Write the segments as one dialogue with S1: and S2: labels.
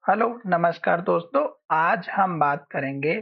S1: Hello नमस्कार दोस्तों। आज हम बात करेंगे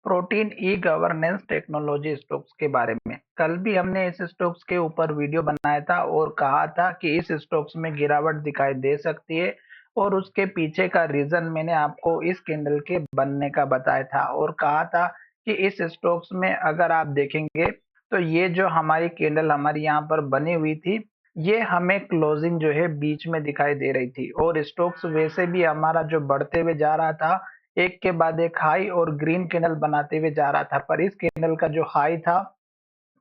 S1: protein e governance technology stocks के बारे में। कल भी हमने इस स्टॉक्स के ऊपर वीडियो बनाया था और कहा था कि इस स्टॉक्स में गिरावट दिखाई दे सकती है और उसके पीछे का रीजन मैंने आपको इस कैंडल के बनने का बताया था और कहा था कि इस स्टॉक्स में अगर आप देखेंगे तो ये जो हमारी कैंडल हमारी यहाँ पर बनी हुई थी, ये हमें क्लोजिंग जो है बीच में दिखाई दे रही थी और स्टॉक्स वैसे भी हमारा जो बढ़ते हुए जा रहा था, एक के बाद एक हाई और ग्रीन कैंडल बनाते हुए जा रहा था। पर इस कैंडल का जो हाई था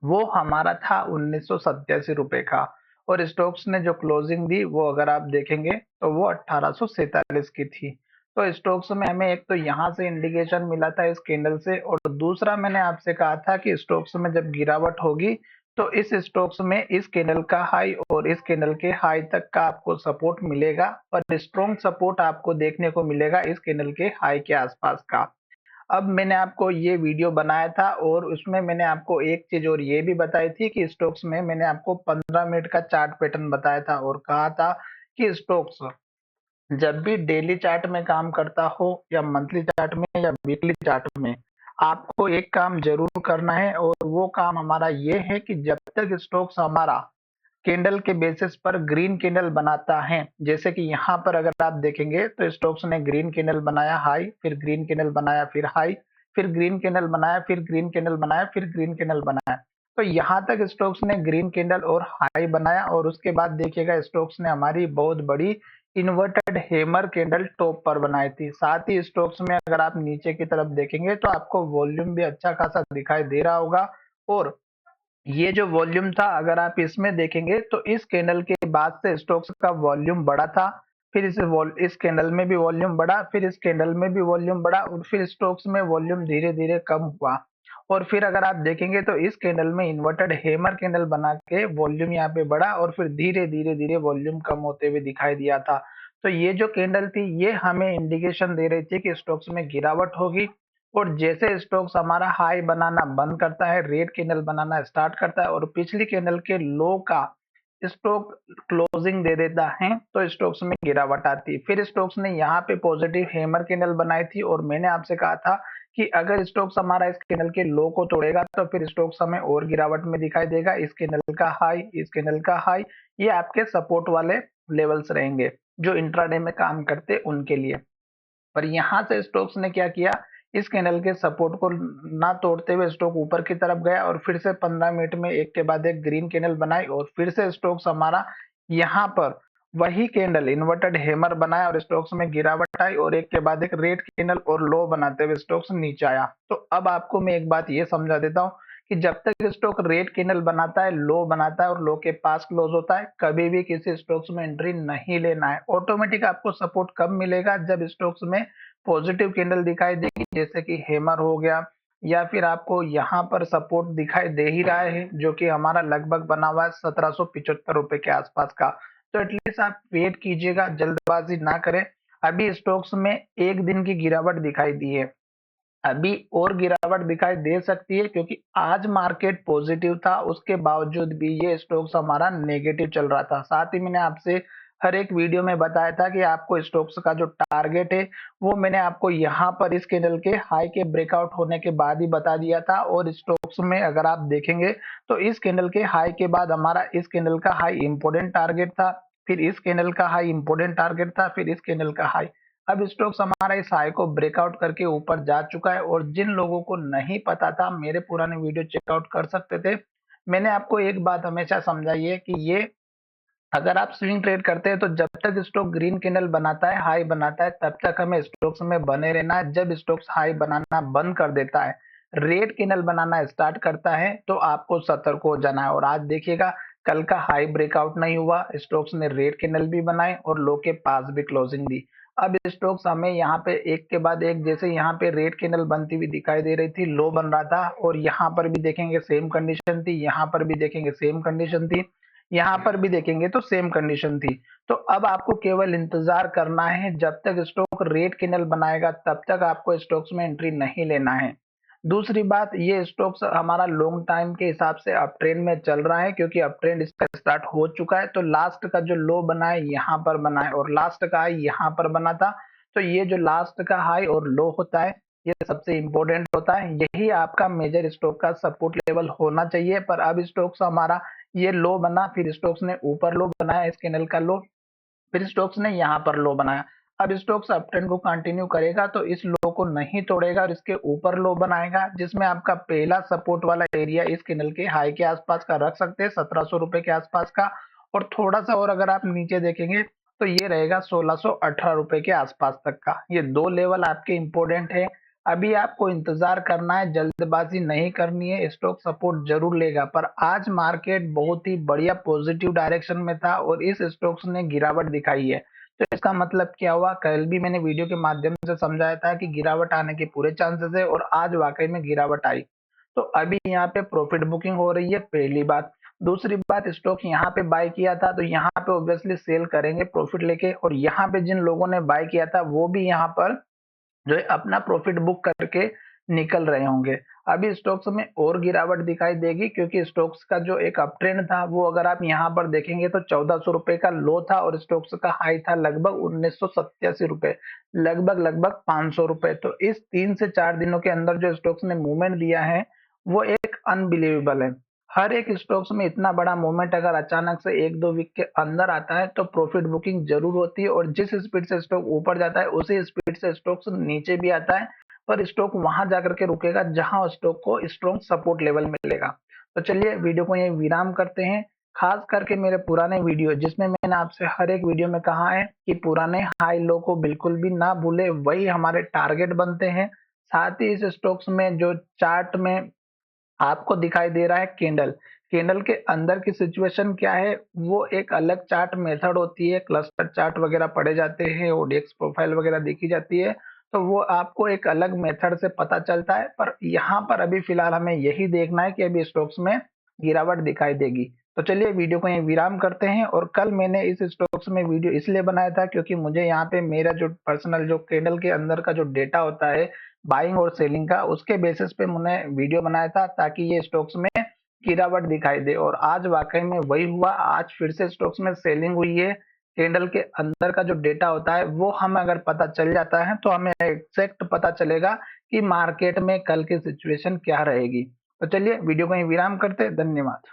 S1: वो हमारा था 1987 रुपए का और स्टॉक्स ने जो क्लोजिंग दी वो अगर आप देखेंगे तो वो 1847 की थी। तो स्टॉक्स में हमें एक तो यहाँ से इंडिकेशन मिला था इस कैंडल से, और दूसरा मैंने आपसे कहा था कि स्टॉक्स में जब गिरावट होगी तो इस स्टॉक्स में इस कैंडल का हाई और इस कैंडल के हाई तक का आपको सपोर्ट मिलेगा और स्ट्रॉन्ग सपोर्ट आपको देखने को मिलेगा इस कैंडल के हाई के आसपास का। अब मैंने आपको ये वीडियो बनाया था और उसमें मैंने आपको एक चीज और ये भी बताई थी कि स्टॉक्स में मैंने आपको 15 मिनट का चार्ट पैटर्न बताया था और कहा था कि स्टॉक्स जब भी डेली चार्ट में काम करता हो या मंथली चार्ट में या वीकली चार्ट में, आपको एक काम जरूर करना है और वो काम हमारा ये है कि जब तक स्टॉक्स हमारा कैंडल के बेसिस पर ग्रीन कैंडल बनाता है, जैसे कि यहाँ पर अगर आप देखेंगे तो स्टॉक्स ने ग्रीन कैंडल बनाया हाई, फिर ग्रीन कैंडल बनाया, फिर हाई, फिर ग्रीन कैंडल बनाया, फिर ग्रीन कैंडल बनाया, फिर ग्रीन कैंडल बनाया। तो यहाँ तक स्टॉक्स ने ग्रीन कैंडल और हाई बनाया और उसके बाद देखिएगा स्टॉक्स ने हमारी बहुत बड़ी इन्वर्टेड हैमर कैंडल टॉप पर बनाई थी। साथ ही स्टॉक्स में अगर आप नीचे की तरफ देखेंगे तो आपको वॉल्यूम भी अच्छा खासा दिखाई दे रहा होगा और ये जो वॉल्यूम था अगर आप इसमें देखेंगे तो इस कैंडल के बाद से स्टॉक्स का वॉल्यूम बढ़ा था, फिर इस कैंडल में भी वॉल्यूम बढ़ा, फिर इस कैंडल में भी वॉल्यूम बढ़ा और फिर स्टॉक्स में वॉल्यूम धीरे धीरे कम हुआ और फिर अगर आप देखेंगे तो इस कैंडल में इन्वर्टेड हैमर कैंडल बना के वॉल्यूम यहाँ पे बढ़ा और फिर धीरे धीरे धीरे वॉल्यूम कम होते हुए दिखाई दिया था। तो ये जो कैंडल थी ये हमें इंडिकेशन दे रही थी कि स्टॉक्स में गिरावट होगी और जैसे स्टॉक्स हमारा हाई बनाना बंद करता है, रेड कैंडल बनाना स्टार्ट करता है और पिछली कैंडल के लो का स्टॉक क्लोजिंग दे देता है तो स्टॉक्स में गिरावट आती है। फिर स्टॉक्स ने यहाँ पे पॉजिटिव हैमर कैंडल बनाई थी और मैंने आपसे कहा था कि अगर स्टॉक्स हमारा इस कैंडल के लो को तोड़ेगा तो फिर स्टॉक्स हमें और गिरावट में दिखाई देगा। इस कैंडल का हाई, इस कैंडल का हाई, ये आपके सपोर्ट वाले लेवल्स रहेंगे जो इंट्राडे में काम करते उनके लिए। पर यहाँ से स्टोक्स ने क्या किया, इस कैंडल के सपोर्ट को ना तोड़ते हुए स्टॉक ऊपर की तरफ गया और फिर से 15 मिनट में एक के बाद एक ग्रीन कैंडल बनाई और फिर से स्टॉक्स हमारा यहाँ पर वही कैंडल इन्वर्टेड हैमर बनाया और स्टॉक्स में गिरावट आई और एक के बाद एक रेड कैंडल और लो बनाते हुए स्टॉक्स नीचे आया। तो अब आपको मैं एक बात ये समझा देता हूँ कि जब तक स्टॉक रेड कैंडल बनाता है, लो बनाता है और लो के पास क्लोज होता है, कभी भी किसी स्टॉक्स में एंट्री नहीं लेना है। ऑटोमेटिक आपको सपोर्ट कब मिलेगा, जब स्टॉक्स में पॉजिटिव कैंडल दिखाई देगी, जैसे कि हैमर हो गया या फिर आपको यहाँ पर सपोर्ट दिखाई दे ही रहा है जो कि हमारा लगभग बना हुआ है 1775 रुपए के आसपास का। तो एटलीस्ट आप वेट कीजिएगा, जल्दबाजी ना करें। अभी स्टॉक्स में एक दिन की गिरावट दिखाई दी है, अभी और गिरावट दिखाई दे सकती है क्योंकि आज मार्केट पॉजिटिव था, उसके बावजूद भी ये स्टॉक्स हमारा नेगेटिव चल रहा था। साथ ही मैंने आपसे हर एक वीडियो में बताया था कि आपको स्टॉक्स का जो टारगेट है वो मैंने आपको यहाँ पर इस कैंडल के हाई के ब्रेकआउट होने के बाद ही बता दिया था और स्टॉक्स में अगर आप देखेंगे तो इस कैंडल के हाई के बाद हमारा इस कैंडल का हाई इंपोर्टेंट टारगेट था, फिर इस कैंडल का हाई इंपोर्टेंट टारगेट था, फिर इस कैंडल का हाई। अब स्टॉक्स हमारा इस हाई को ब्रेकआउट करके ऊपर जा चुका है और जिन लोगों को नहीं पता था मेरे पुराने वीडियो चेकआउट कर सकते थे। मैंने आपको एक बात हमेशा समझाई है कि ये अगर आप स्विंग ट्रेड करते हैं तो जब तक स्टॉक ग्रीन कैंडल बनाता है, हाई बनाता है, तब तक हमें स्टॉक्स में बने रहना है। जब स्टॉक्स हाई बनाना बंद कर देता है, रेड कैंडल बनाना स्टार्ट करता है, तो आपको सतर्क हो जाना है। और आज देखिएगा कल का हाई ब्रेकआउट नहीं हुआ, स्टॉक्स ने रेड कैंडल भी बनाए और लो के पास भी क्लोजिंग दी। अब स्टॉक्स हमें यहाँ पे एक के बाद एक, जैसे यहाँ पे रेड कैंडल बनती हुई दिखाई दे रही थी, लो बन रहा था और यहाँ पर भी देखेंगे सेम कंडीशन थी, यहाँ पर भी देखेंगे सेम कंडीशन थी, यहाँ पर भी देखेंगे तो सेम कंडीशन थी। तो अब आपको केवल इंतजार करना है, जब तक स्टॉक रेड कैंडल बनाएगा तब तक आपको स्टॉक्स में एंट्री नहीं लेना है। दूसरी बात, ये स्टॉक्स हमारा लॉन्ग टाइम के हिसाब से अप ट्रेंड में चल रहा है क्योंकि अप ट्रेंड इसका स्टार्ट हो चुका है। तो लास्ट का जो लो बना है यहाँ पर बना है और लास्ट का हाई यहाँ पर बना था। तो ये जो लास्ट का हाई और लो होता है, ये सबसे इम्पोर्टेंट होता है। यही आपका मेजर स्टॉक का सपोर्ट लेवल होना चाहिए। पर अब स्टॉक्स हमारा ये लो बना, फिर स्टॉक्स ने ऊपर लो बनाया, इस कैंडल का लो, फिर स्टोक्स ने यहाँ पर लो बनाया। अब स्टोक्स अप ट्रेंड को कंटिन्यू करेगा तो इस लो को नहीं तोड़ेगा और इसके ऊपर लो बनाएगा, जिसमें आपका पहला सपोर्ट वाला एरिया इस कैंडल के हाई के आसपास का रख सकते हैं, 1700 रुपए के आसपास का। और थोड़ा सा और अगर आप नीचे देखेंगे तो ये रहेगा 1618 रुपए के आसपास तक का। ये दो लेवल आपके इंपॉर्टेंट है। अभी आपको इंतजार करना है, जल्दबाजी नहीं करनी है। स्टॉक सपोर्ट जरूर लेगा, पर आज मार्केट बहुत ही बढ़िया पॉजिटिव डायरेक्शन में था और इस स्टॉक्स ने गिरावट दिखाई है। तो इसका मतलब क्या हुआ, कल भी मैंने वीडियो के माध्यम से समझाया था कि गिरावट आने के पूरे चांसेस है और आज वाकई में गिरावट आई। तो अभी यहाँ पे प्रॉफिट बुकिंग हो रही है, पहली बात। दूसरी बात, स्टॉक यहाँ पे बाय किया था तो यहाँ पे ऑब्वियसली सेल करेंगे प्रॉफिट लेके, और यहाँ पे जिन लोगों ने बाय किया था वो भी यहाँ पर जो है अपना प्रॉफिट बुक करके निकल रहे होंगे। अभी स्टॉक्स में और गिरावट दिखाई देगी, क्योंकि स्टॉक्स का जो एक अप ट्रेंड था वो अगर आप यहाँ पर देखेंगे तो 1400 रुपए का लो था और स्टॉक्स का हाई था लगभग 1987 रुपए, लगभग 500 रुपए। तो इस 3 से 4 दिनों के अंदर जो स्टॉक्स ने मूवमेंट दिया है वो एक अनबिलीवेबल है। हर एक स्टॉक्स में इतना बड़ा मूवमेंट अगर अचानक से 1-2 वीक के अंदर आता है तो प्रॉफिट बुकिंग जरूर होती है, और जिस स्पीड से स्टॉक ऊपर जाता है उसी स्पीड से स्टॉक्स नीचे भी आता है। पर स्टॉक वहां जाकर के रुकेगा जहां स्टॉक को स्ट्रॉन्ग सपोर्ट लेवल मिलेगा। तो चलिए वीडियो को यही विराम करते हैं। खास करके मेरे पुराने वीडियो जिसमें मैंने आपसे हर एक वीडियो में कहा है कि पुराने हाई लो को बिल्कुल भी ना भूले, वही हमारे टारगेट बनते हैं। साथ ही इस स्टॉक्स में जो चार्ट में आपको दिखाई दे रहा है कैंडल, कैंडल के अंदर की सिचुएशन क्या है वो एक अलग चार्ट मेथड होती है, क्लस्टर चार्ट वगैरह पढ़े जाते हैं, ओडीएक्स प्रोफाइल वगैरह देखी जाती है। तो वो आपको एक अलग मेथड से पता चलता है, पर यहाँ पर अभी फिलहाल हमें यही देखना है कि अभी स्टॉक्स में गिरावट दिखाई देगी। तो चलिए वीडियो को यहीं विराम करते हैं। और कल मैंने इस स्टॉक्स में वीडियो इसलिए बनाया था क्योंकि मुझे यहाँ पे मेरा जो पर्सनल जो कैंडल के अंदर का जो डेटा होता है बाइंग और सेलिंग का, उसके बेसिस पे मैंने वीडियो बनाया था ताकि ये स्टॉक्स में गिरावट दिखाई दे, और आज वाकई में वही हुआ। आज फिर से स्टॉक्स में सेलिंग हुई है। कैंडल के अंदर का जो डेटा होता है वो हमें अगर पता चल जाता है तो हमें एग्जैक्ट पता चलेगा कि मार्केट में कल की सिचुएशन क्या रहेगी। तो चलिए वीडियो को यहीं विराम करते हैं। धन्यवाद।